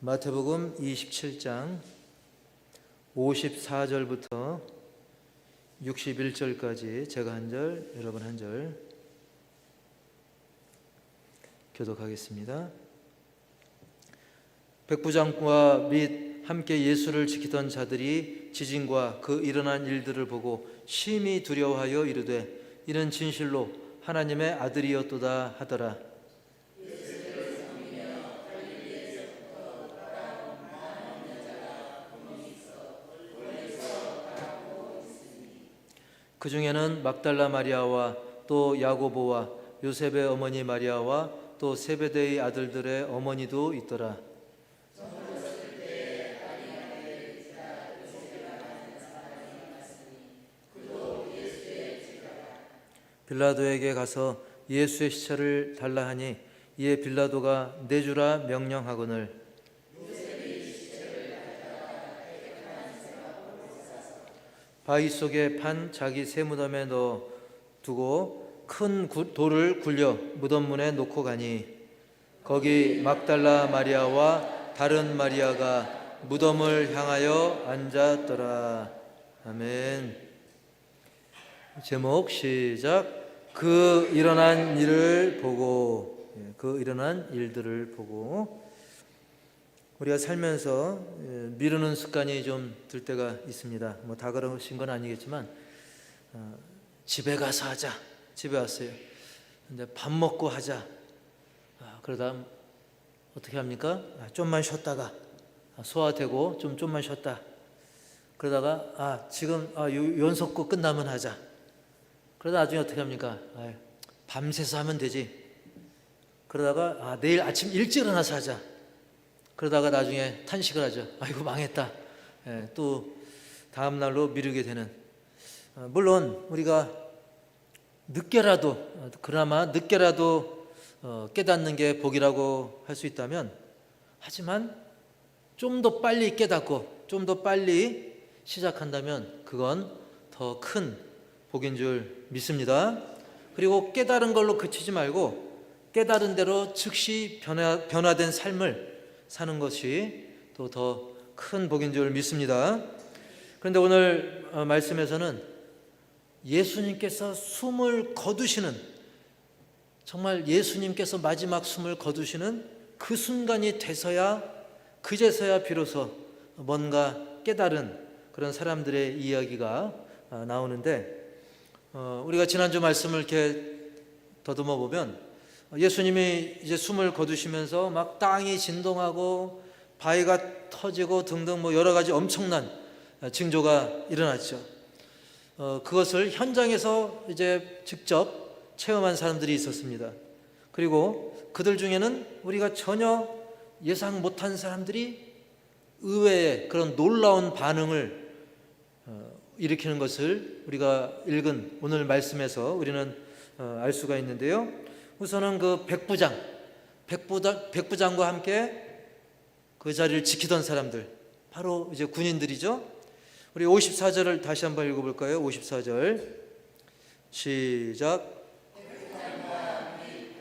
마태복음 27장 54절부터 61절까지 제가 한 절, 여러분 한 절 교독하겠습니다. 백부장과 및 함께 예수를 지키던 자들이 지진과 그 일어난 일들을 보고 심히 두려워하여 이르되 이는 진실로 하나님의 아들이었도다 하더라. 그 중에는 막달라 마리아와 또 야고보와 요셉의 어머니 마리아와 또 세베대의 아들들의 어머니도 있더라. 빌라도에게 가서 예수의 시체를 달라 하니 이에 빌라도가 내주라 명령하거늘 바위 속에 판 자기 새 무덤에 넣어 두고 큰 돌을 굴려 무덤 문에 놓고 가니 거기 막달라 마리아와 다른 마리아가 무덤을 향하여 앉았더라. 아멘. 제목 시작. 그 일어난 일을 보고, 그 일어난 일들을 보고. 우리가 살면서 미루는 습관이 좀 들 때가 있습니다. 뭐 다 그러신 건 아니겠지만 집에 가서 하자. 집에 왔어요. 근데 밥 먹고 하자. 그러다 어떻게 합니까? 좀만 쉬었다가 소화되고 좀만 쉬었다. 그러다가 지금 연속고 끝나면 하자. 그러다 나중에 어떻게 합니까? 밤새서 하면 되지. 그러다가 내일 아침 일찍 일어나서 하자. 그러다가 나중에 탄식을 하죠. 아이고 망했다. 또 다음 날로 미루게 되는. 물론 우리가 그나마 늦게라도 깨닫는 게 복이라고 할 수 있다면, 하지만 좀 더 빨리 깨닫고 좀 더 빨리 시작한다면 그건 더 큰 복인 줄 믿습니다. 그리고 깨달은 걸로 그치지 말고 깨달은 대로 즉시 변화된 삶을 사는 것이 또 더 큰 복인 줄 믿습니다. 그런데 오늘 말씀에서는 예수님께서 숨을 거두시는, 정말 예수님께서 마지막 숨을 거두시는 그 순간이 돼서야, 그제서야 비로소 뭔가 깨달은 그런 사람들의 이야기가 나오는데, 우리가 지난주 말씀을 이렇게 더듬어 보면 예수님이 이제 숨을 거두시면서 막 땅이 진동하고 바위가 터지고 등등 뭐 여러 가지 엄청난 징조가 일어났죠. 그것을 현장에서 이제 직접 체험한 사람들이 있었습니다. 그리고 그들 중에는 우리가 전혀 예상 못한 사람들이 의외의 그런 놀라운 반응을 일으키는 것을 우리가 읽은 오늘 말씀에서 우리는 알 수가 있는데요. 우선은 그 백부장과 함께 그 자리를 지키던 사람들, 바로 이제 군인들이죠. 우리 54절을 다시 한번 읽어볼까요? 54절 시작.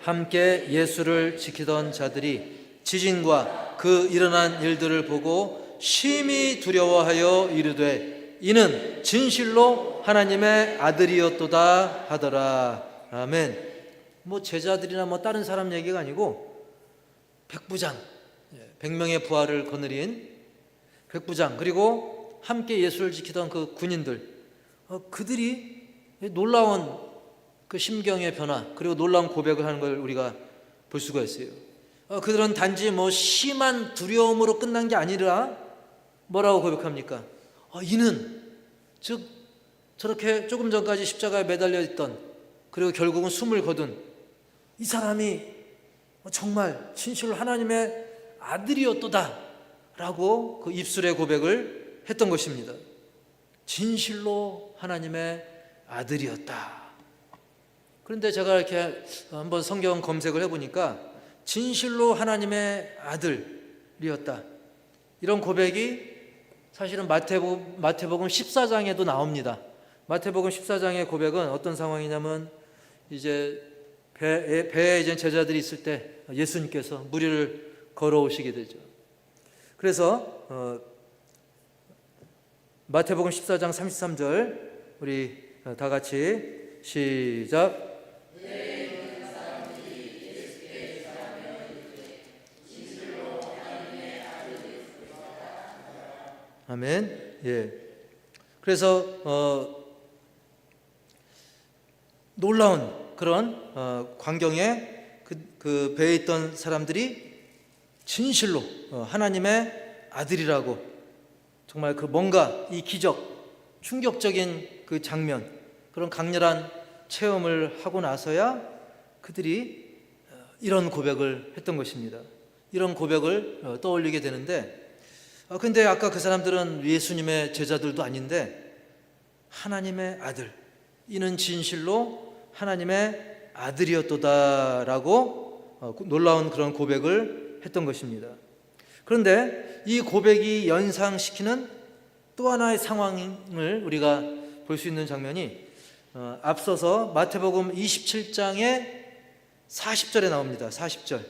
함께 예수를 지키던 자들이 지진과 그 일어난 일들을 보고 심히 두려워하여 이르되 이는 진실로 하나님의 아들이었도다 하더라. 아멘. 뭐 제자들이나 뭐 다른 사람 얘기가 아니고 백부장, 100명의 부하를 거느린 백부장, 그리고 함께 예수를 지키던 그 군인들, 그들이 놀라운 그 심경의 변화, 그리고 놀라운 고백을 하는 걸 우리가 볼 수가 있어요. 그들은 단지 뭐 심한 두려움으로 끝난 게 아니라 뭐라고 고백합니까? 이는, 즉 저렇게 조금 전까지 십자가에 매달려 있던, 그리고 결국은 숨을 거둔 이 사람이 정말 진실로 하나님의 아들이었도다 라고 그 입술의 고백을 했던 것입니다. 진실로 하나님의 아들이었다. 그런데 제가 이렇게 한번 성경 검색을 해보니까 진실로 하나님의 아들이었다, 이런 고백이 사실은 마태복음 14장에도 나옵니다. 마태복음 14장의 고백은 어떤 상황이냐면, 이제 배에 이제 제자들이 있을 때 예수님께서 무리를 걸어오시게 되죠. 그래서 마태복음 14장 33절 우리 다 같이 시작. 아멘. 예. 그래서 놀라운 그런 광경에 그 배에 있던 사람들이 진실로 하나님의 아들이라고, 정말 그 뭔가 이 기적, 충격적인 그 장면, 그런 강렬한 체험을 하고 나서야 그들이 이런 고백을 했던 것입니다. 이런 고백을 떠올리게 되는데, 근데 아까 그 사람들은 예수님의 제자들도 아닌데 하나님의 아들, 이는 진실로 하나님의 아들이었도다라고 놀라운 그런 고백을 했던 것입니다. 그런데 이 고백이 연상시키는 또 하나의 상황을 우리가 볼 수 있는 장면이 앞서서 마태복음 27장의 40절에 나옵니다. 40절.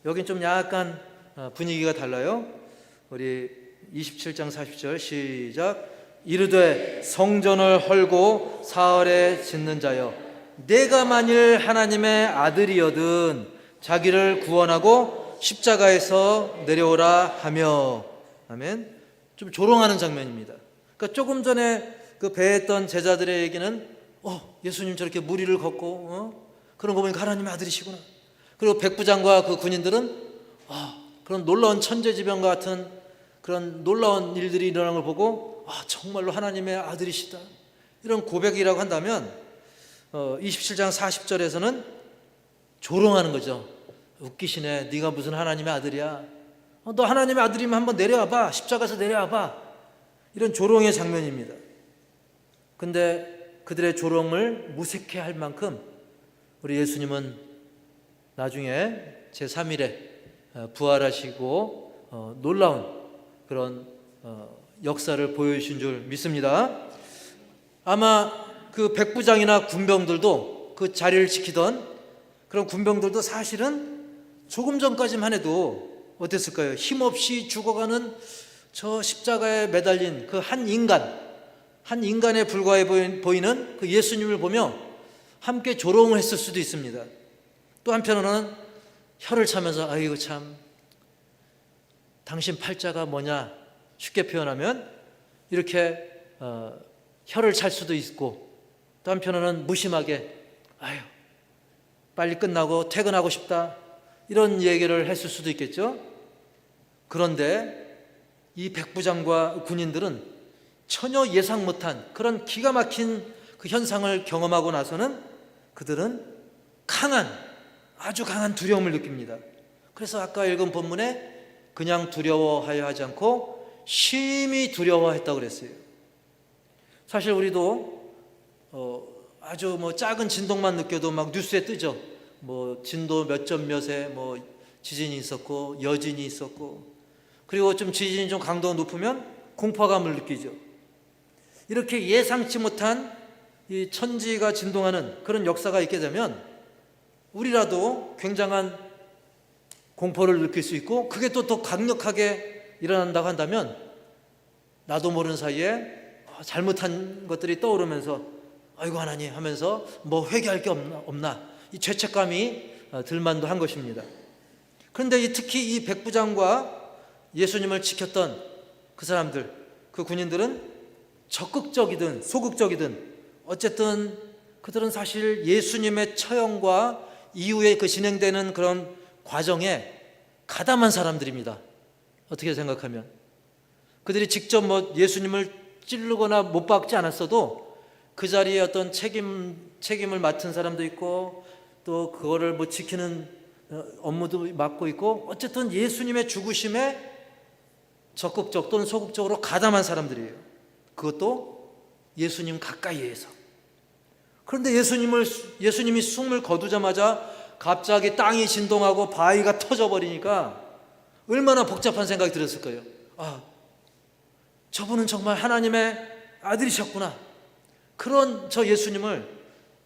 여긴 좀 약간 분위기가 달라요. 우리 27장 40절 시작. 이르되 성전을 헐고 사흘에 짓는 자여, 내가 만일 하나님의 아들이여든 자기를 구원하고 십자가에서 내려오라 하며. 아멘. 좀 조롱하는 장면입니다. 그러니까 조금 전에 그 배에 있던 제자들의 얘기는 예수님 저렇게 무리를 걷고 그런 거 보니까 하나님의 아들이시구나. 그리고 백부장과 그 군인들은 그런 놀라운 천재지변과 같은 그런 놀라운 일들이 일어난 걸 보고 정말로 하나님의 아들이시다, 이런 고백이라고 한다면 27장 40절에서는 조롱하는 거죠. 웃기시네, 네가 무슨 하나님의 아들이야, 너 하나님의 아들이면 한번 내려와봐, 십자가에서 내려와봐, 이런 조롱의 장면입니다. 근데 그들의 조롱을 무색해 할 만큼 우리 예수님은 나중에 제3일에 부활하시고 놀라운 그런 역사를 보여주신 줄 믿습니다. 아마 그 백부장이나 군병들도, 그 자리를 지키던 그런 군병들도 사실은 조금 전까지만 해도 어땠을까요? 힘없이 죽어가는 저 십자가에 매달린 그 한 인간에 불과해 보이는 그 예수님을 보며 함께 조롱을 했을 수도 있습니다. 또 한편으로는 혀를 차면서 아이고 참, 당신 팔자가 뭐냐, 쉽게 표현하면 이렇게 혀를 찰 수도 있고, 또 한편으로는 무심하게 아유 빨리 끝나고 퇴근하고 싶다, 이런 얘기를 했을 수도 있겠죠. 그런데 이 백부장과 군인들은 전혀 예상 못한 그런 기가 막힌 그 현상을 경험하고 나서는 그들은 아주 강한 두려움을 느낍니다. 그래서 아까 읽은 본문에 그냥 두려워하여 하지 않고 심히 두려워했다고 그랬어요. 사실 우리도 아주 작은 진동만 느껴도 막 뉴스에 뜨죠. 진도 몇 점 몇에 지진이 있었고 여진이 있었고, 그리고 좀 지진이 좀 강도가 높으면 공포감을 느끼죠. 이렇게 예상치 못한 이 천지가 진동하는 그런 역사가 있게 되면 우리라도 굉장한 공포를 느낄 수 있고, 그게 또 더 강력하게 일어난다고 한다면 나도 모르는 사이에 잘못한 것들이 떠오르면서 아이고 하나님 하면서 회개할 게 없나, 이 죄책감이 들만도 한 것입니다. 그런데 특히 이 백부장과 예수님을 지켰던 그 사람들, 그 군인들은 적극적이든 소극적이든 어쨌든 그들은 사실 예수님의 처형과 이후에 그 진행되는 그런 과정에 가담한 사람들입니다. 어떻게 생각하면 그들이 직접 예수님을 찌르거나 못 박지 않았어도 그 자리에 어떤 책임을 맡은 사람도 있고, 또 그거를 지키는 업무도 맡고 있고, 어쨌든 예수님의 죽으심에 적극적 또는 소극적으로 가담한 사람들이에요. 그것도 예수님 가까이에서. 그런데 예수님이 숨을 거두자마자 갑자기 땅이 진동하고 바위가 터져버리니까 얼마나 복잡한 생각이 들었을 거예요. 저분은 정말 하나님의 아들이셨구나. 그런 저 예수님을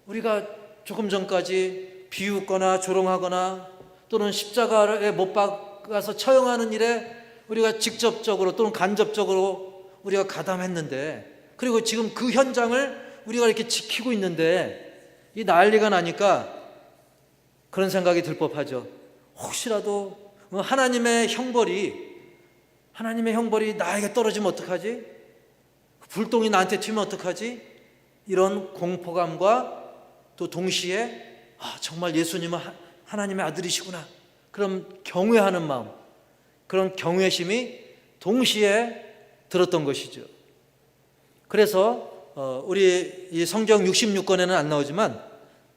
우리가 조금 전까지 비웃거나 조롱하거나 또는 십자가에 못 박아서 처형하는 일에 우리가 직접적으로 또는 간접적으로 우리가 가담했는데, 그리고 지금 그 현장을 우리가 이렇게 지키고 있는데 이 난리가 나니까 그런 생각이 들 법하죠. 혹시라도 하나님의 형벌이 나에게 떨어지면 어떡하지? 불똥이 나한테 튀면 어떡하지? 이런 공포감과 또 동시에 정말 예수님은 하나님의 아들이시구나, 그런 경외하는 마음, 그런 경외심이 동시에 들었던 것이죠. 그래서 우리 이 성경 66권에는 안 나오지만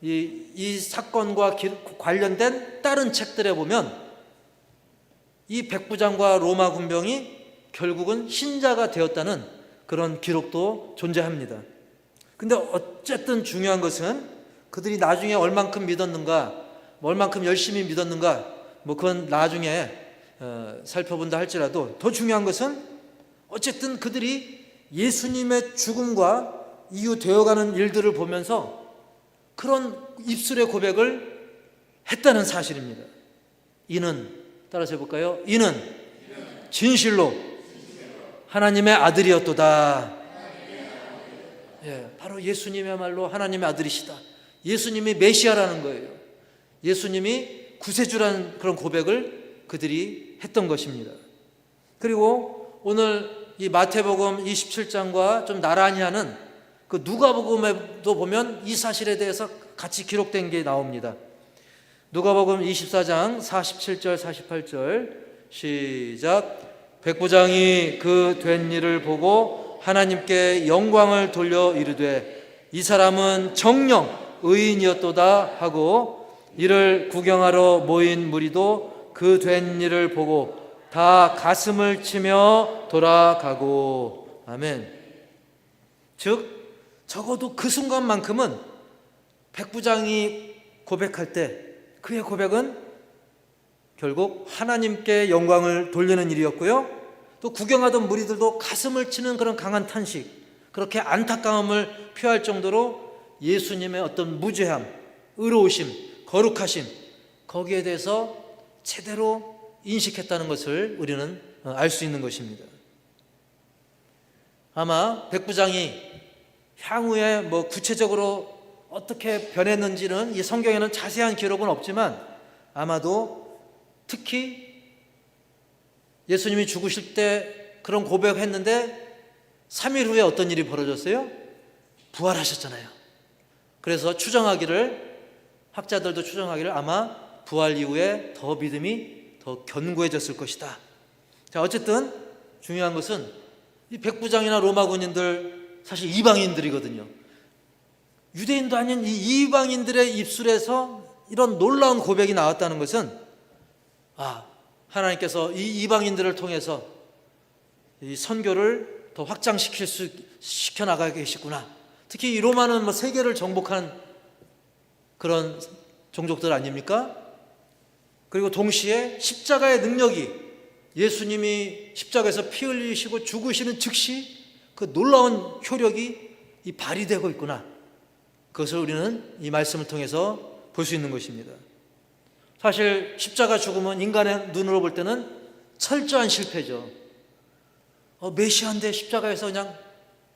이 사건과 관련된 다른 책들에 보면 이 백부장과 로마 군병이 결국은 신자가 되었다는 그런 기록도 존재합니다. 근데 어쨌든 중요한 것은 그들이 나중에 얼만큼 믿었는가, 얼만큼 열심히 믿었는가, 그건 나중에 살펴본다 할지라도 더 중요한 것은 어쨌든 그들이 예수님의 죽음과 이후 되어가는 일들을 보면서 그런 입술의 고백을 했다는 사실입니다. 이는, 따라서 해볼까요? 이는 진실로 하나님의 아들이었도다. 바로 예수님이야말로 하나님의 아들이시다. 예수님이 메시아라는 거예요. 예수님이 구세주라는 그런 고백을 그들이 했던 것입니다. 그리고 오늘 이 마태복음 27장과 좀 나란히 하는 그 누가복음에도 보면 이 사실에 대해서 같이 기록된 게 나옵니다. 누가복음 24장 47절 48절 시작. 백부장이 그 된 일을 보고 하나님께 영광을 돌려 이르되 이 사람은 정녕 의인이었도다 하고, 이를 구경하러 모인 무리도 그 된 일을 보고 다 가슴을 치며 돌아가고. 아멘. 즉 적어도 그 순간만큼은 백부장이 고백할 때 그의 고백은 결국 하나님께 영광을 돌리는 일이었고요, 또 구경하던 무리들도 가슴을 치는 그런 강한 탄식, 그렇게 안타까움을 표할 정도로 예수님의 어떤 무죄함, 의로우심, 거룩하심, 거기에 대해서 제대로 인식했다는 것을 우리는 알 수 있는 것입니다. 아마 백부장이 향후에 구체적으로 어떻게 변했는지는 이 성경에는 자세한 기록은 없지만 아마도 특히 예수님이 죽으실 때 그런 고백했는데 3일 후에 어떤 일이 벌어졌어요? 부활하셨잖아요. 그래서 학자들도 추정하기를 아마 부활 이후에 더 믿음이 더 견고해졌을 것이다. 자, 어쨌든 중요한 것은 이 백부장이나 로마 군인들 사실 이방인들이거든요. 유대인도 아닌 이 이방인들의 입술에서 이런 놀라운 고백이 나왔다는 것은 하나님께서 이 이방인들을 통해서 이 선교를 더 시켜 나가게 계시구나. 특히 이 로마는 세계를 정복한 그런 종족들 아닙니까? 그리고 동시에 십자가의 능력이, 예수님이 십자가에서 피 흘리시고 죽으시는 즉시 그 놀라운 효력이 이 발휘되고 있구나. 그것을 우리는 이 말씀을 통해서 볼 수 있는 것입니다. 사실 십자가 죽음은 인간의 눈으로 볼 때는 철저한 실패죠. 메시아인데 십자가에서 그냥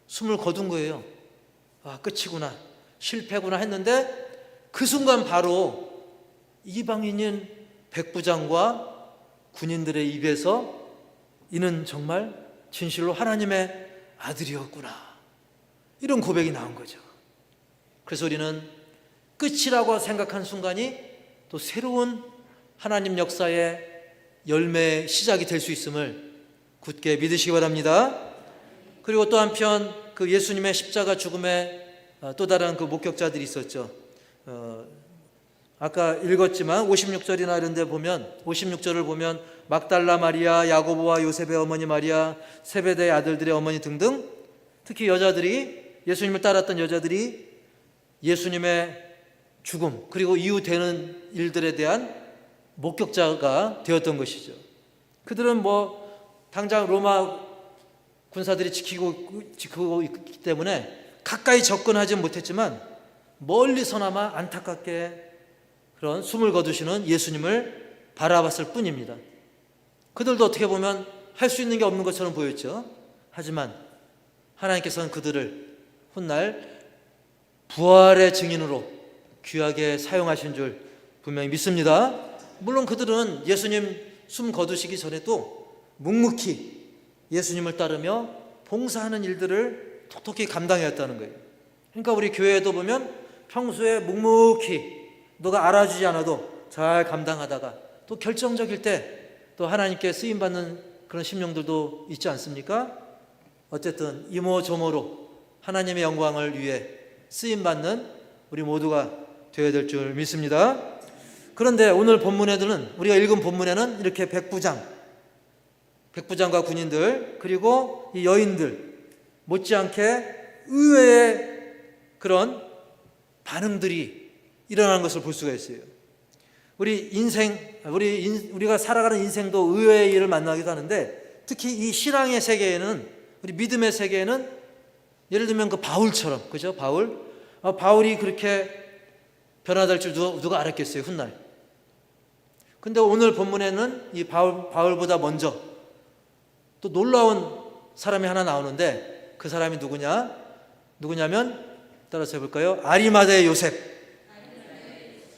숨을 거둔 거예요. 끝이구나, 실패구나 했는데 그 순간 바로 이방인인 백부장과 군인들의 입에서 이는 정말 진실로 하나님의 아들이었구나, 이런 고백이 나온 거죠. 그래서 우리는 끝이라고 생각한 순간이 또 새로운 하나님 역사의 열매의 시작이 될 수 있음을 굳게 믿으시기 바랍니다. 그리고 또 한편 그 예수님의 십자가 죽음에 또 다른 그 목격자들이 있었죠. 아까 읽었지만 56절이나 이런 데 보면, 56절을 보면 막달라 마리아, 야고보와 요셉의 어머니 마리아, 세베대의 아들들의 어머니 등등, 특히 여자들이, 예수님을 따랐던 여자들이 예수님의 죽음 그리고 이후 되는 일들에 대한 목격자가 되었던 것이죠. 그들은 당장 로마 군사들이 지키고 있기 때문에 가까이 접근하지 못했지만 멀리서나마 안타깝게 그런 숨을 거두시는 예수님을 바라봤을 뿐입니다. 그들도 어떻게 보면 할 수 있는 게 없는 것처럼 보였죠. 하지만 하나님께서는 그들을 훗날 부활의 증인으로 귀하게 사용하신 줄 분명히 믿습니다. 물론 그들은 예수님 숨 거두시기 전에도 묵묵히 예수님을 따르며 봉사하는 일들을 톡톡히 감당해왔다는 거예요. 그러니까 우리 교회에도 보면 평소에 묵묵히 너가 알아주지 않아도 잘 감당하다가 또 결정적일 때 또 하나님께 쓰임받는 그런 심령들도 있지 않습니까? 어쨌든 이모저모로 하나님의 영광을 위해 쓰임받는 우리 모두가 되어야 될 줄 믿습니다. 그런데 오늘 본문에는, 우리가 읽은 본문에는 이렇게 백부장과 군인들 그리고 이 여인들 못지않게 의외의 그런 반응들이 일어나는 것을 볼 수가 있어요. 우리가 살아가는 인생도 의외의 일을 만나기도 하는데, 특히 이 신앙의 세계에는, 우리 믿음의 세계에는 예를 들면 그 바울처럼, 그죠? 바울이 그렇게 변화될 줄 누가 알았겠어요, 훗날. 근데 오늘 본문에는 이 바울보다 먼저 또 놀라운 사람이 하나 나오는데, 그 사람이 누구냐면 따라서 해볼까요? 아리마다의 요셉.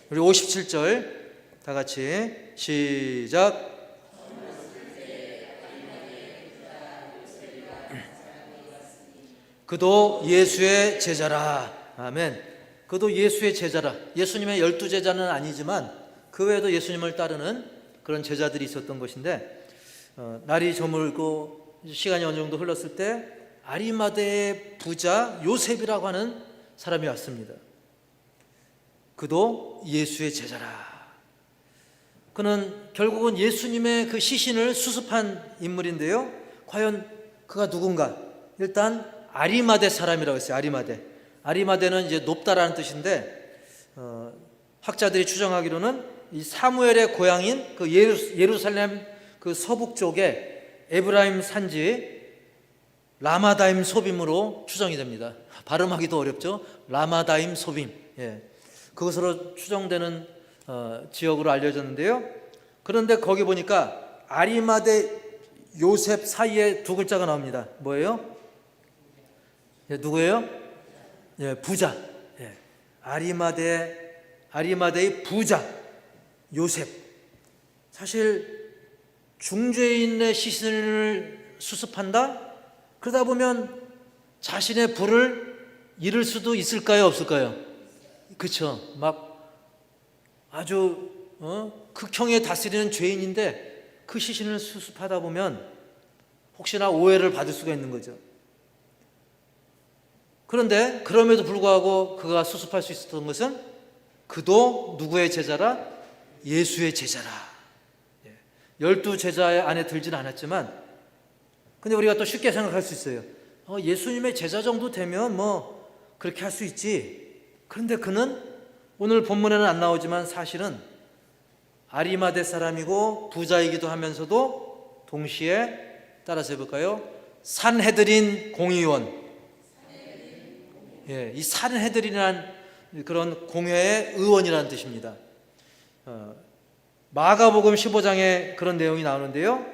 우리 57절 다 같이 시작. 그도 예수의 제자라. 아멘. 그도 예수의 제자라. 예수님의 12제자는 아니지만 그 외에도 예수님을 따르는 그런 제자들이 있었던 것인데, 날이 저물고 시간이 어느 정도 흘렀을 때 아리마다의 부자 요셉이라고 하는 사람이 왔습니다. 그도 예수의 제자라. 그는 결국은 예수님의 그 시신을 수습한 인물인데요, 과연 그가 누군가? 일단 아리마대 사람이라고 했어요. 아리마대는 이제 높다라는 뜻인데, 학자들이 추정하기로는 이 사무엘의 고향인 그 예루살렘 그 서북 쪽에 에브라임 산지 라마다임 소빔으로 추정이 됩니다. 발음하기도 어렵죠. 라마다임 소빔. 그것으로 추정되는 지역으로 알려졌는데요. 그런데 거기 보니까 아리마대 요셉 사이에 두 글자가 나옵니다. 뭐예요? 누구예요? 부자. 아리마대의 부자 요셉. 사실 중죄인의 시신을 수습한다? 그러다 보면 자신의 부를 잃을 수도 있을까요, 없을까요? 그렇죠. 막 아주 극형에 다스리는 죄인인데 그 시신을 수습하다 보면 혹시나 오해를 받을 수가 있는 거죠. 그런데 그럼에도 불구하고 그가 수습할 수 있었던 것은 그도 누구의 제자라? 예수의 제자라. 12제자 안에 들지는 않았지만, 근데 우리가 또 쉽게 생각할 수 있어요. 예수님의 제자 정도 되면 뭐 그렇게 할 수 있지. 그런데 그는 오늘 본문에는 안 나오지만 사실은 아리마대 사람이고 부자이기도 하면서도 동시에 따라서 해볼까요? 산헤드린 공의원. 이 산헤드린이라는 그런 공회의 의원이라는 뜻입니다. 마가복음 15장에 그런 내용이 나오는데요,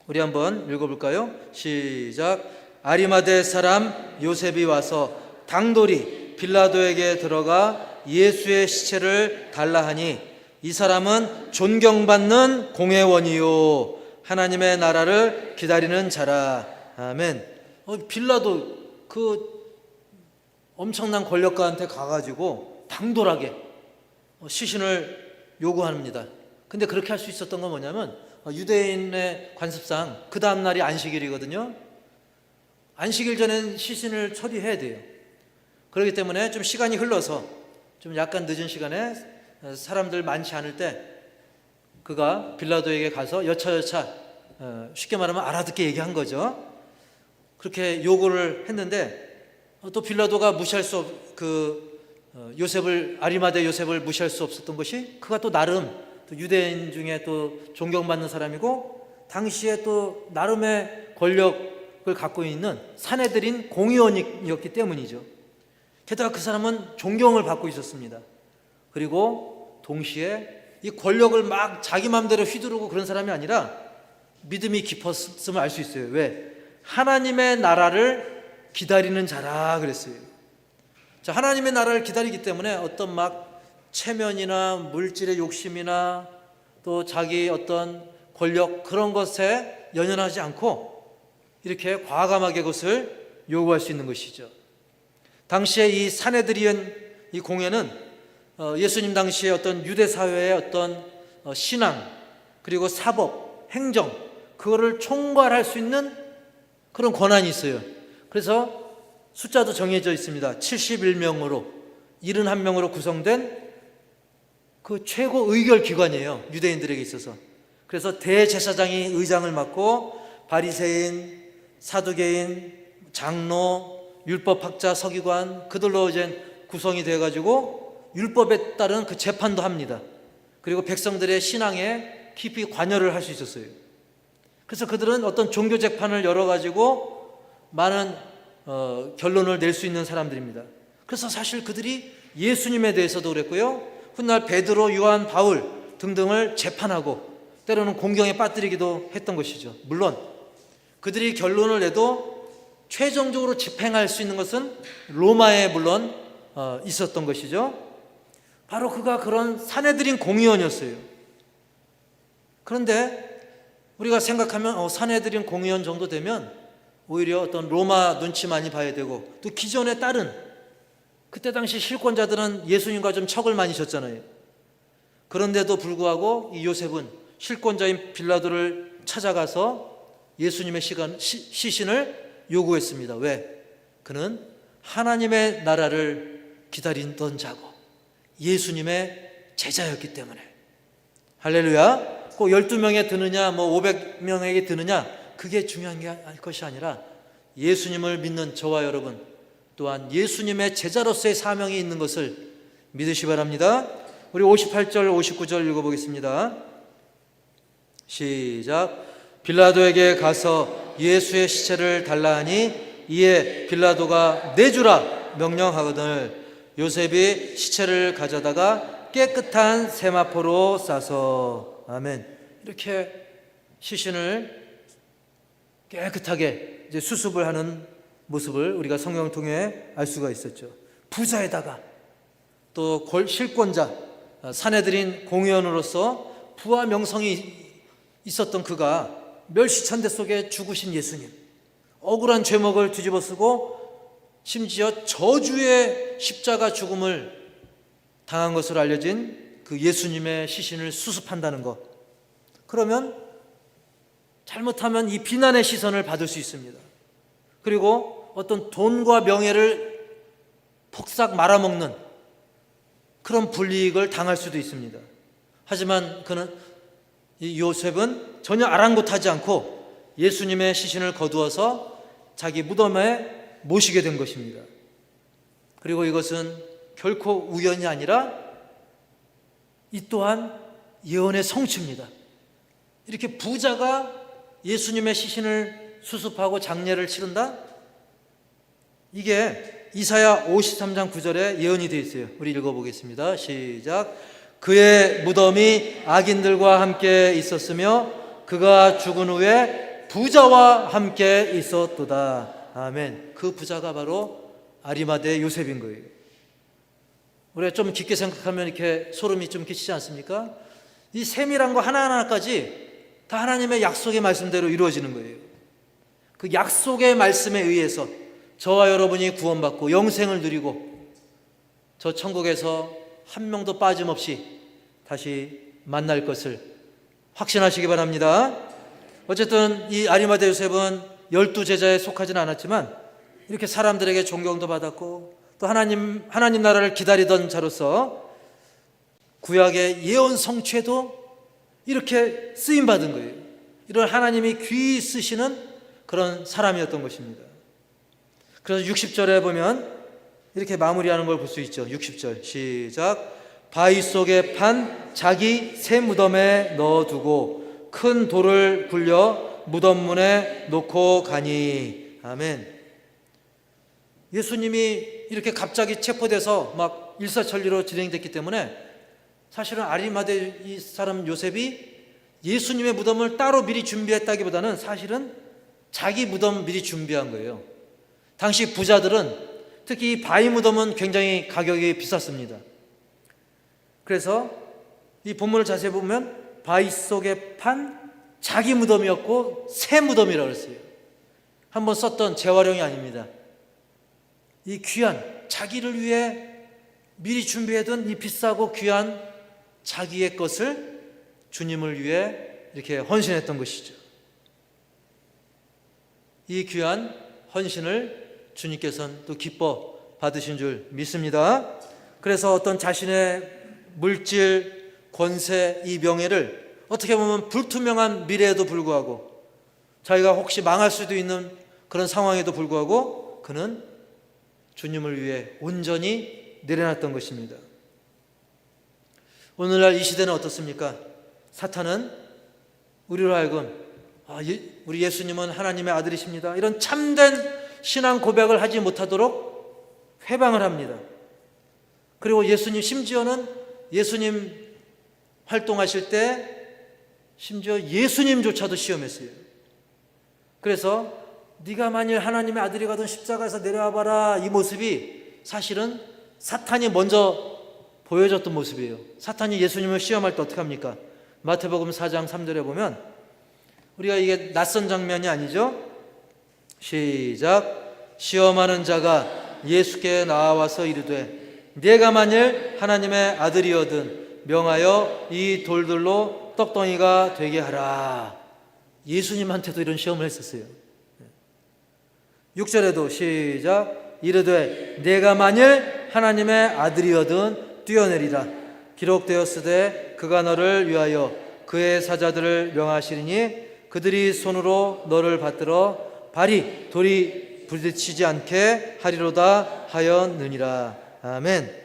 우리 한번 읽어볼까요? 시작. 아리마대 사람 요셉이 와서 당돌이 빌라도에게 들어가 예수의 시체를 달라 하니, 이 사람은 존경받는 공회원이요 하나님의 나라를 기다리는 자라. 아멘. 빌라도 그 엄청난 권력가한테 가가지고 당돌하게 시신을 요구합니다. 근데 그렇게 할 수 있었던 건 뭐냐면, 유대인의 관습상 그 다음 날이 안식일이거든요. 안식일 전엔 시신을 처리해야 돼요. 그렇기 때문에 좀 시간이 흘러서 좀 약간 늦은 시간에 사람들 많지 않을 때 그가 빌라도에게 가서 여차여차 쉽게 말하면 알아듣게 얘기한 거죠. 그렇게 요구를 했는데 또 빌라도가 무시할 수 아리마대 요셉을 무시할 수 없었던 것이, 그가 또 나름 또 유대인 중에 또 존경받는 사람이고 당시에 또 나름의 권력을 갖고 있는 산헤드린 공의원이었기 때문이죠. 게다가 그 사람은 존경을 받고 있었습니다. 그리고 동시에 이 권력을 막 자기 마음대로 휘두르고 그런 사람이 아니라 믿음이 깊었음을 알 수 있어요. 왜? 하나님의 나라를 기다리는 자라 그랬어요. 자, 하나님의 나라를 기다리기 때문에 어떤 막 체면이나 물질의 욕심이나 또 자기 어떤 권력 그런 것에 연연하지 않고 이렇게 과감하게 그것을 요구할 수 있는 것이죠. 당시에 이 산헤드린 이 공회는 예수님 당시에 어떤 유대 사회의 어떤 신앙 그리고 사법, 행정 그거를 총괄할 수 있는 그런 권한이 있어요. 그래서 숫자도 정해져 있습니다. 71명으로 71명으로 구성된 그 최고 의결 기관이에요. 유대인들에게 있어서. 그래서 대제사장이 의장을 맡고 바리새인, 사두개인, 장로, 율법학자, 서기관 그들로 이제 구성이 되어 가지고 율법에 따른 그 재판도 합니다. 그리고 백성들의 신앙에 깊이 관여를 할 수 있었어요. 그래서 그들은 어떤 종교 재판을 열어 가지고 많은 결론을 낼 수 있는 사람들입니다. 그래서 사실 그들이 예수님에 대해서도 그랬고요. 훗날 베드로, 요한, 바울 등등을 재판하고 때로는 공경에 빠뜨리기도 했던 것이죠. 물론 그들이 결론을 내도 최종적으로 집행할 수 있는 것은 로마에 물론 있었던 것이죠. 바로 그가 그런 산헤드린 공의원이었어요. 그런데 우리가 생각하면 산헤드린 공의원 정도 되면 오히려 어떤 로마 눈치 많이 봐야 되고 또 기존에 따른 그때 당시 실권자들은 예수님과 좀 척을 많이 졌잖아요. 그런데도 불구하고 이 요셉은 실권자인 빌라도를 찾아가서 예수님의 시신을 요구했습니다. 왜? 그는 하나님의 나라를 기다리던 자고 예수님의 제자였기 때문에. 할렐루야. 꼭 12명에 드느냐 500명에게 드느냐 그게 중요한 것이 아니라 예수님을 믿는 저와 여러분 또한 예수님의 제자로서의 사명이 있는 것을 믿으시 바랍니다. 우리 58절 59절 읽어보겠습니다. 시작. 빌라도에게 가서 예수의 시체를 달라 하니 이에 빌라도가 내주라 명령하거늘 요셉이 시체를 가져다가 깨끗한 세마포로 싸서 아멘. 이렇게 시신을 깨끗하게 이제 수습을 하는 모습을 우리가 성경을 통해 알 수가 있었죠. 부자에다가 또 실권자 산헤드린 공의원으로서 부와 명성이 있었던 그가 멸시천대 속에 죽으신 예수님, 억울한 죄목을 뒤집어쓰고 심지어 저주의 십자가 죽음을 당한 것으로 알려진 그 예수님의 시신을 수습한다는 것, 그러면 잘못하면 이 비난의 시선을 받을 수 있습니다. 그리고 어떤 돈과 명예를 폭삭 말아먹는 그런 불이익을 당할 수도 있습니다. 하지만 이 요셉은 전혀 아랑곳하지 않고 예수님의 시신을 거두어서 자기 무덤에 모시게 된 것입니다. 그리고 이것은 결코 우연이 아니라 이 또한 예언의 성취입니다. 이렇게 부자가 예수님의 시신을 수습하고 장례를 치른다? 이게 이사야 53장 9절에 예언이 되어 있어요. 우리 읽어보겠습니다. 시작. 그의 무덤이 악인들과 함께 있었으며 그가 죽은 후에 부자와 함께 있었도다. 아멘. 그 부자가 바로 아리마대 요셉인 거예요. 우리가 좀 깊게 생각하면 이렇게 소름이 좀 끼치지 않습니까? 이 세밀한 거 하나하나까지 다 하나님의 약속의 말씀대로 이루어지는 거예요. 그 약속의 말씀에 의해서 저와 여러분이 구원받고 영생을 누리고 저 천국에서 한 명도 빠짐없이 다시 만날 것을 확신하시기 바랍니다. 어쨌든 이 아리마대 요셉은 12제자에 속하지는 않았지만 이렇게 사람들에게 존경도 받았고 또 하나님 나라를 기다리던 자로서 구약의 예언 성취에도 이렇게 쓰임받은 거예요. 이런 하나님이 귀히 쓰시는 그런 사람이었던 것입니다. 그래서 60절에 보면 이렇게 마무리하는 걸 볼 수 있죠. 60절 시작. 바위 속에 판 자기 새 무덤에 넣어두고 큰 돌을 굴려 무덤 문에 놓고 가니. 아멘. 예수님이 이렇게 갑자기 체포돼서 막 일사천리로 진행됐기 때문에 사실은 아리마대 이 사람 요셉이 예수님의 무덤을 따로 미리 준비했다기보다는 사실은 자기 무덤 미리 준비한 거예요. 당시 부자들은 특히 바위 무덤은 굉장히 가격이 비쌌습니다. 그래서 이 본문을 자세히 보면 바위 속에 판 자기 무덤이었고 새 무덤이라고 했어요. 한번 썼던 재활용이 아닙니다. 이 귀한 자기를 위해 미리 준비해둔 이 비싸고 귀한 자기의 것을 주님을 위해 이렇게 헌신했던 것이죠. 이 귀한 헌신을 주님께서는 또 기뻐 받으신 줄 믿습니다. 그래서 어떤 자신의 물질, 권세, 이 명예를 어떻게 보면 불투명한 미래에도 불구하고 자기가 혹시 망할 수도 있는 그런 상황에도 불구하고 그는 주님을 위해 온전히 내려놨던 것입니다. 오늘날 이 시대는 어떻습니까? 사탄은 우리로 하여금 우리 예수님은 하나님의 아들이십니다, 이런 참된 신앙 고백을 하지 못하도록 회방을 합니다. 그리고 예수님, 심지어는 예수님 활동하실 때 심지어 예수님조차도 시험했어요. 그래서 네가 만일 하나님의 아들이거든 십자가에서 내려와 봐라, 이 모습이 사실은 사탄이 먼저 보여줬던 모습이에요. 사탄이 예수님을 시험할 때 어떻게 합니까? 마태복음 4장 3절에 보면, 우리가 이게 낯선 장면이 아니죠? 시작. 시험하는 자가 예수께 나와서 이르되 네가 만일 하나님의 아들이거든 명하여 이 돌들로 떡덩이가 되게 하라. 예수님한테도 이런 시험을 했었어요. 6절에도 시작. 이르되 네가 만일 하나님의 아들이거든 뛰어내리라. 기록되었으되 그가 너를 위하여 그의 사자들을 명하시리니 그들이 손으로 너를 받들어 발이 돌이 부딪히지 않게 하리로다 하였느니라. 아멘.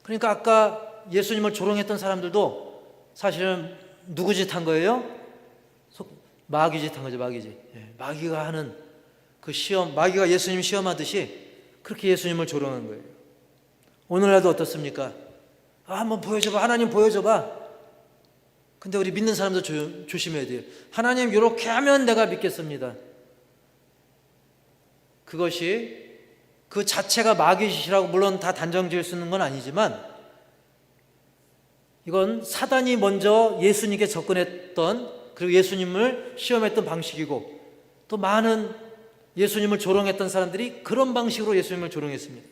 그러니까 아까 예수님을 조롱했던 사람들도 사실은 누구 짓 한 거예요? 마귀 짓 한 거죠. 마귀 짓. 마귀가 하는 그 시험, 마귀가 예수님 시험하듯이 그렇게 예수님을 조롱한 거예요. 오늘날도 어떻습니까? 한번 보여줘봐, 하나님 보여줘봐. 근데 우리 믿는 사람도 조심해야 돼요. 하나님 이렇게 하면 내가 믿겠습니다. 그것이 그 자체가 마귀짓이라고 물론 다 단정 지을 수 있는 건 아니지만, 이건 사단이 먼저 예수님께 접근했던, 그리고 예수님을 시험했던 방식이고, 또 많은 예수님을 조롱했던 사람들이 그런 방식으로 예수님을 조롱했습니다.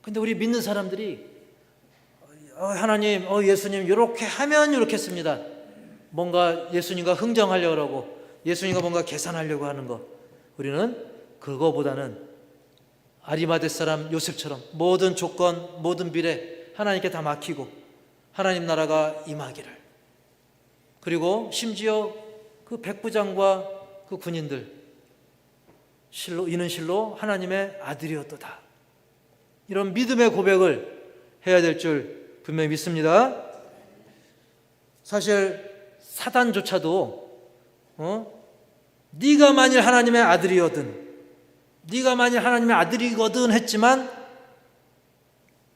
근데 우리 믿는 사람들이 하나님, 예수님 이렇게 하면 이렇게 했습니다. 뭔가 예수님과 흥정하려고 하고 예수님과 뭔가 계산하려고 하는 거, 우리는 그거보다는 아리마대 사람 요셉처럼 모든 조건, 모든 미래 하나님께 다 맡기고 하나님 나라가 임하기를, 그리고 심지어 그 백부장과 그 군인들 이는 실로 하나님의 아들이었도다, 이런 믿음의 고백을 해야 될 줄 분명히 믿습니다. 사실 사단조차도 네가 만일 하나님의 아들이거든, 네가 만일 하나님의 아들이거든 했지만,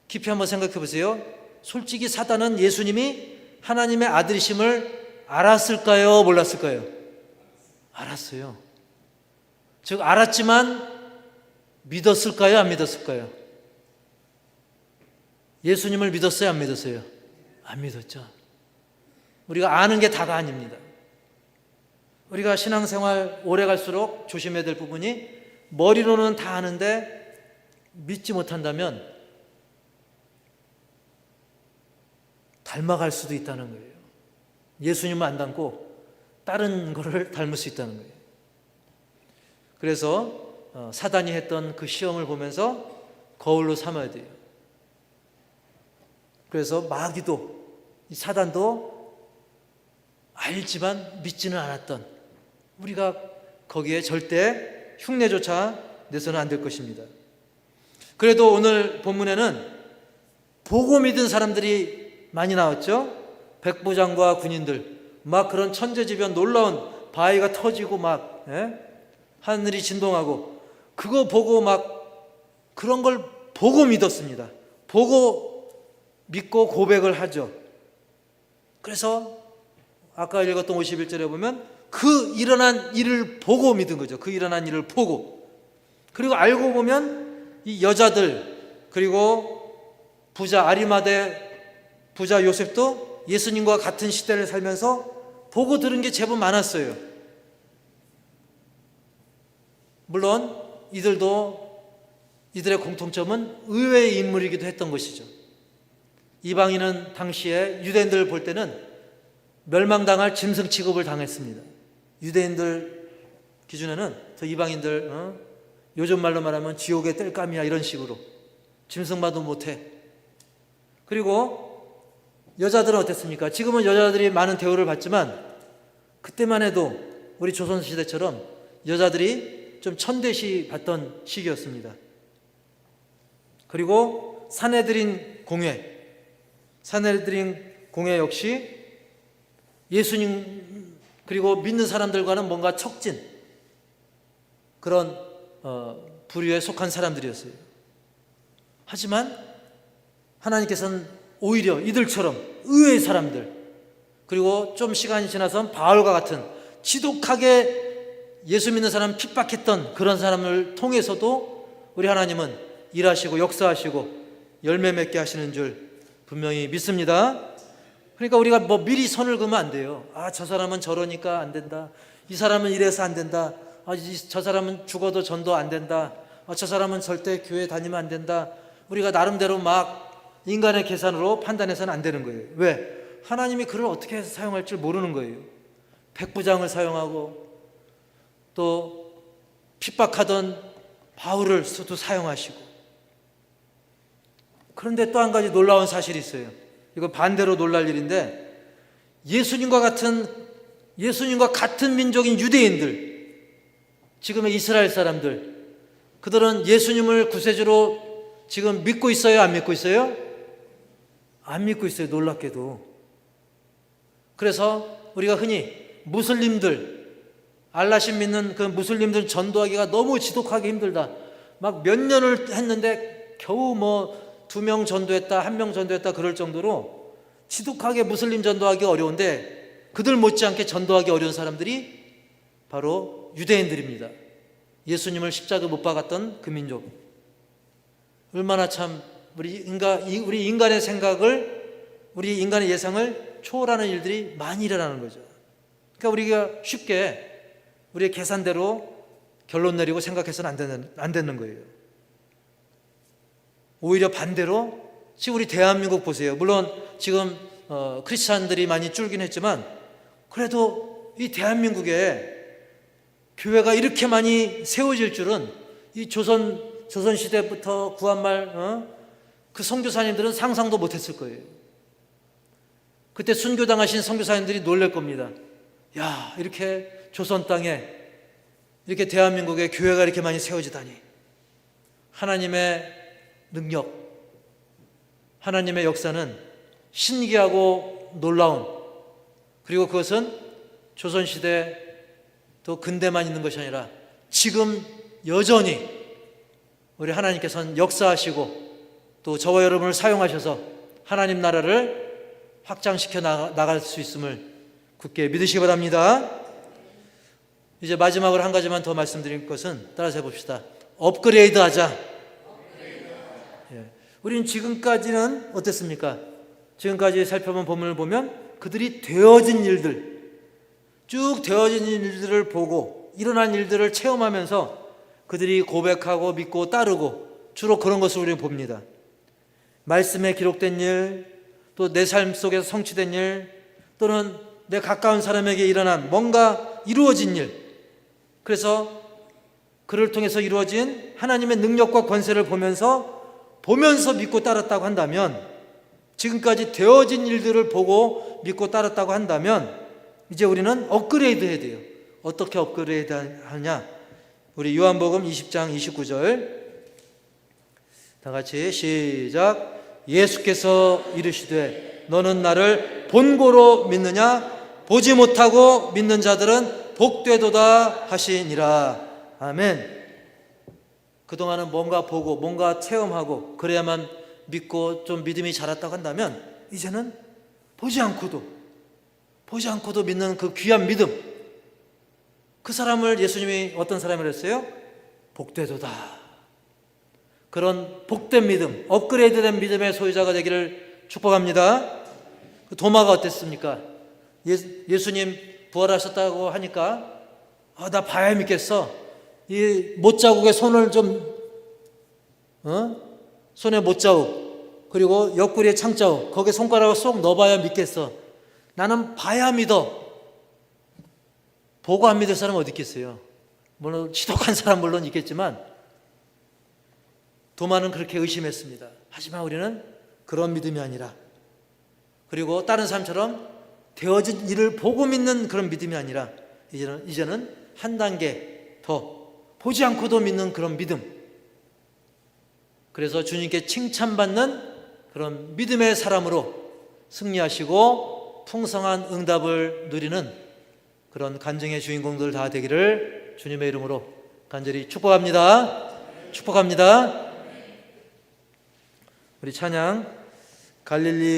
깊이 한번 생각해 보세요. 솔직히 사단은 예수님이 하나님의 아들이심을 알았을까요? 몰랐을까요? 알았어요. 즉 알았지만 믿었을까요? 안 믿었을까요? 예수님을 믿었어요? 안 믿었어요? 안 믿었죠. 우리가 아는 게 다가 아닙니다. 우리가 신앙생활 오래 갈수록 조심해야 될 부분이, 머리로는 다 아는데 믿지 못한다면 닮아갈 수도 있다는 거예요. 예수님을 안 닮고 다른 거를 닮을 수 있다는 거예요. 그래서 사단이 했던 그 시험을 보면서 거울로 삼아야 돼요. 그래서 마귀도, 이 사단도 알지만 믿지는 않았던 우리가 거기에 절대 흉내조차 내서는 안 될 것입니다. 그래도 오늘 본문에는 보고 믿은 사람들이 많이 나왔죠. 백부장과 군인들, 막 그런 천재지변 놀라운 바위가 터지고 막 하늘이 진동하고, 그거 보고 막 그런 걸 보고 믿었습니다. 보고 믿고 고백을 하죠. 그래서 아까 읽었던 51절에 보면 그 일어난 일을 보고 믿은 거죠. 그 일어난 일을 보고. 그리고 알고 보면 이 여자들, 그리고 부자 아리마대 부자 요셉도 예수님과 같은 시대를 살면서 보고 들은 게 제법 많았어요. 물론 이들의 공통점은 의외의 인물이기도 했던 것이죠. 이방인은 당시에 유대인들을 볼 때는 멸망당할 짐승 취급을 당했습니다. 유대인들 기준에는 저 이방인들 요즘 말로 말하면 지옥의 땔감이야, 이런 식으로 짐승봐도 못해. 그리고 여자들은 어땠습니까? 지금은 여자들이 많은 대우를 받지만 그때만 해도 우리 조선시대처럼 여자들이 좀 천대시 받던 시기였습니다. 그리고 사내들인 공회 역시 예수님 그리고 믿는 사람들과는 뭔가 척진 그런 부류에 속한 사람들이었어요. 하지만 하나님께서는 오히려 이들처럼 의외의 사람들, 그리고 좀 시간이 지나서 바울과 같은 지독하게 예수 믿는 사람 핍박했던 그런 사람을 통해서도 우리 하나님은 일하시고 역사하시고 열매 맺게 하시는 줄 분명히 믿습니다. 그러니까 우리가 뭐 미리 선을 그으면 안 돼요. 저 사람은 저러니까 안 된다. 이 사람은 이래서 안 된다. 저 사람은 죽어도 전도 안 된다. 저 사람은 절대 교회 다니면 안 된다. 우리가 나름대로 막 인간의 계산으로 판단해서는 안 되는 거예요. 왜? 하나님이 그를 어떻게 해서 사용할 줄 모르는 거예요. 백부장을 사용하고 또 핍박하던 바울을 또 사용하시고. 그런데 또 한 가지 놀라운 사실이 있어요. 이거 반대로 놀랄 일인데, 예수님과 같은 민족인 유대인들, 지금의 이스라엘 사람들, 그들은 예수님을 구세주로 지금 믿고 있어요? 안 믿고 있어요? 안 믿고 있어요, 놀랍게도. 그래서 우리가 흔히 무슬림들, 알라신 믿는 그 무슬림들 전도하기가 너무 지독하게 힘들다, 막 몇 년을 했는데 겨우 뭐 2명 전도했다, 1명 전도했다 그럴 정도로 지독하게 무슬림 전도하기 어려운데, 그들 못지않게 전도하기 어려운 사람들이 바로 유대인들입니다. 예수님을 십자가 못 박았던 그 민족. 얼마나 참 우리 인간의 생각을, 우리 인간의 예상을 초월하는 일들이 많이 일어나는 거죠. 그러니까 우리가 쉽게 우리의 계산대로 결론 내리고 생각해서는 안 되는 거예요. 오히려 반대로 지금 우리 대한민국 보세요. 물론 지금 크리스찬들이 많이 줄긴 했지만 그래도 이 대한민국에 교회가 이렇게 많이 세워질 줄은 이 조선 시대부터 구한말 그 선교사님들은 상상도 못했을 거예요. 그때 순교당하신 선교사님들이 놀랄 겁니다. 야, 이렇게 조선 땅에, 이렇게 대한민국에 교회가 이렇게 많이 세워지다니. 하나님의 능력, 하나님의 역사는 신기하고 놀라운, 그리고 그것은 조선시대 또 근대만 있는 것이 아니라 지금 여전히 우리 하나님께서는 역사하시고 또 저와 여러분을 사용하셔서 하나님 나라를 확장시켜 나갈 수 있음을 굳게 믿으시기 바랍니다. 이제 마지막으로 한 가지만 더 말씀드릴 것은, 따라서 해봅시다. 업그레이드 하자. 우리는 지금까지는 어땠습니까? 지금까지 살펴본 본문을 보면 그들이 되어진 일들, 쭉 되어진 일들을 보고 일어난 일들을 체험하면서 그들이 고백하고 믿고 따르고, 주로 그런 것을 우리는 봅니다. 말씀에 기록된 일, 또 내 삶 속에서 성취된 일, 또는 내 가까운 사람에게 일어난 뭔가 이루어진 일, 그래서 그를 통해서 이루어진 하나님의 능력과 권세를 보면서 믿고 따랐다고 한다면, 지금까지 되어진 일들을 보고 믿고 따랐다고 한다면 이제 우리는 업그레이드 해야 돼요. 어떻게 업그레이드 하냐? 우리 요한복음 20장 29절 다 같이 시작. 예수께서 이르시되 너는 나를 본고로 믿느냐? 보지 못하고 믿는 자들은 복되도다 하시니라. 아멘. 그동안은 뭔가 보고 뭔가 체험하고 그래야만 믿고 좀 믿음이 자랐다고 한다면, 이제는 보지 보지 않고도 믿는 그 귀한 믿음, 그 사람을 예수님이 어떤 사람이라 했어요? 복되도다. 그런 복된 믿음, 업그레이드된 믿음의 소유자가 되기를 축복합니다. 그 도마가 어땠습니까? 예수님 부활하셨다고 하니까 나 봐야 믿겠어. 이 못자국에 손을 좀 손에 못자국, 그리고 옆구리에 창자국, 거기에 손가락을 쏙 넣어봐야 믿겠어. 나는 봐야 믿어. 보고 안 믿을 사람 어디 있겠어요? 물론 지독한 사람 물론 있겠지만 도마는 그렇게 의심했습니다. 하지만 우리는 그런 믿음이 아니라, 그리고 다른 사람처럼 되어진 일을 보고 믿는 그런 믿음이 아니라 이제는 한 단계 더 보지 않고도 믿는 그런 믿음. 그래서 주님께 칭찬받는 그런 믿음의 사람으로 승리하시고 풍성한 응답을 누리는 그런 간증의 주인공들 다 되기를 주님의 이름으로 간절히 축복합니다. 축복합니다. 우리 찬양 갈릴리